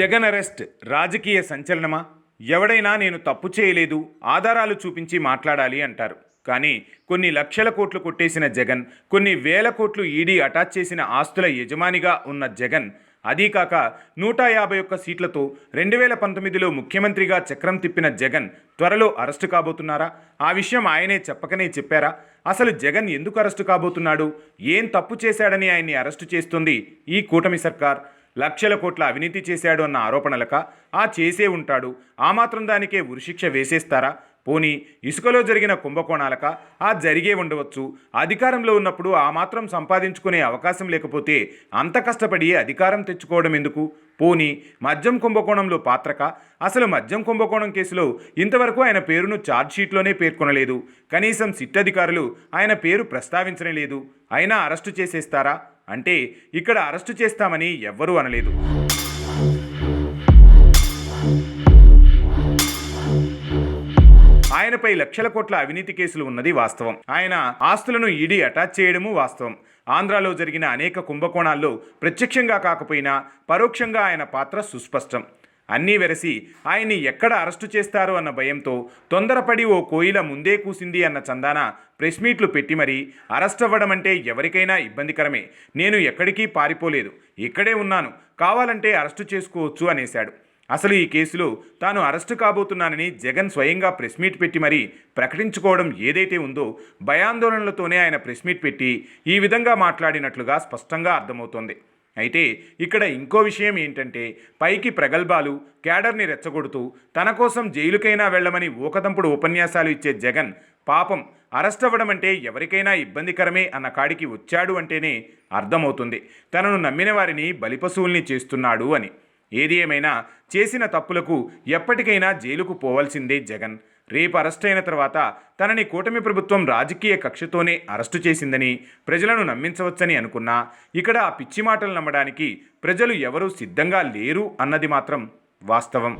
Jagan arrest రాజకీయ సంచలనమా? ఎవడైనా నేను తప్పు చేయలేదు, ఆధారాలు చూపించి మాట్లాడాలి అంటారు. కానీ కొన్ని లక్షల కోట్లు కొట్టేసిన జగన్, కొన్ని వేల కోట్లు ఈడీ అటాచ్ చేసిన ఆస్తుల యజమానిగా ఉన్న జగన్, అదీ కాక 151 సీట్లతో 2019లో ముఖ్యమంత్రిగా చక్రం తిప్పిన జగన్ త్వరలో అరెస్టు కాబోతున్నారా? ఆ విషయం ఆయనే చెప్పకనే చెప్పారా? అసలు జగన్ ఎందుకు అరెస్టు కాబోతున్నాడు? ఏం తప్పు చేశాడని ఆయన్ని అరెస్టు చేస్తుంది ఈ కూటమి సర్కార్? లక్షల కోట్ల అవినీతి చేశాడు అన్న ఆరోపణలక? ఆ చేసే ఉంటాడు, ఆ మాత్రం దానికే ఉరిశిక్ష వేసేస్తారా? పోనీ ఇసుకలో జరిగిన కుంభకోణాలక? ఆ జరిగే ఉండవచ్చు. అధికారంలో ఉన్నప్పుడు ఆ మాత్రం సంపాదించుకునే అవకాశం లేకపోతే అంత కష్టపడి అధికారం తెచ్చుకోవడం ఎందుకు? పోనీ మద్యం కుంభకోణంలో పాత్రక? అసలు మద్యం కుంభకోణం కేసులో ఇంతవరకు ఆయన పేరును ఛార్జ్షీట్లోనే పేర్కొనలేదు. కనీసం సిట్ అధికారులు ఆయన పేరు ప్రస్తావించనే లేదు. అయినా అరెస్టు చేసేస్తారా? అంటే ఇక్కడ అరెస్టు చేస్తామని ఎవ్వరూ అనలేదు. ఆయనపై లక్షల కోట్ల అవినీతి కేసులు ఉన్నది వాస్తవం. ఆయన ఆస్తులను ఈడీ అటాచ్ చేయడము వాస్తవం. ఆంధ్రాలో జరిగిన అనేక కుంభకోణాల్లో ప్రత్యక్షంగా కాకపోయినా పరోక్షంగా ఆయన పాత్ర సుస్పష్టం. అన్నీ వెరసి ఆయన్ని ఎక్కడ అరెస్టు చేస్తారో అన్న భయంతో తొందరపడి ఓ కోయిల ముందే కూసింది అన్న చందాన ప్రెస్ మీట్లు పెట్టి మరీ అరెస్ట్ అవ్వడం అంటే ఎవరికైనా ఇబ్బందికరమే. నేను ఎక్కడికి పారిపోలేదు, ఇక్కడే ఉన్నాను, కావాలంటే అరెస్టు చేసుకోవచ్చు అనేశాడు. అసలు ఈ కేసులో తాను అరెస్టు కాబోతున్నానని జగన్ స్వయంగా ప్రెస్ మీట్ పెట్టి మరీ ప్రకటించుకోవడం ఏదైతే ఉందో, భయాందోళనలతోనే ఆయన ప్రెస్ మీట్ పెట్టి ఈ విధంగా మాట్లాడినట్లుగా స్పష్టంగా అర్థమవుతోంది. అయితే ఇక్కడ ఇంకో విషయం ఏంటంటే, పైకి ప్రగల్భాలు, క్యాడర్ని రెచ్చగొడుతూ తన కోసం జైలుకైనా వెళ్లమని ఊకదంపుడు ఉపన్యాసాలు ఇచ్చే జగన్ పాపం అరెస్ట్ అవ్వడం అంటే ఎవరికైనా ఇబ్బందికరమే అన్న కాడికి వచ్చాడు అంటేనే అర్థమవుతుంది తనను నమ్మిన వారిని బలిపశువుల్ని చేస్తున్నాడు అని. ఏది ఏమైనా చేసిన తప్పులకు ఎప్పటికైనా జైలుకు పోవాల్సిందే జగన్. రేపు అరెస్ట్ అయిన తర్వాత తనని కూటమి ప్రభుత్వం రాజకీయ కక్షతోనే అరెస్టు చేసిందని ప్రజలను నమ్మించవచ్చని అనుకున్నా, ఇక్కడ ఆ పిచ్చి మాటలు నమ్మడానికి ప్రజలు ఎవరూ సిద్ధంగా లేరు అన్నది మాత్రం వాస్తవం.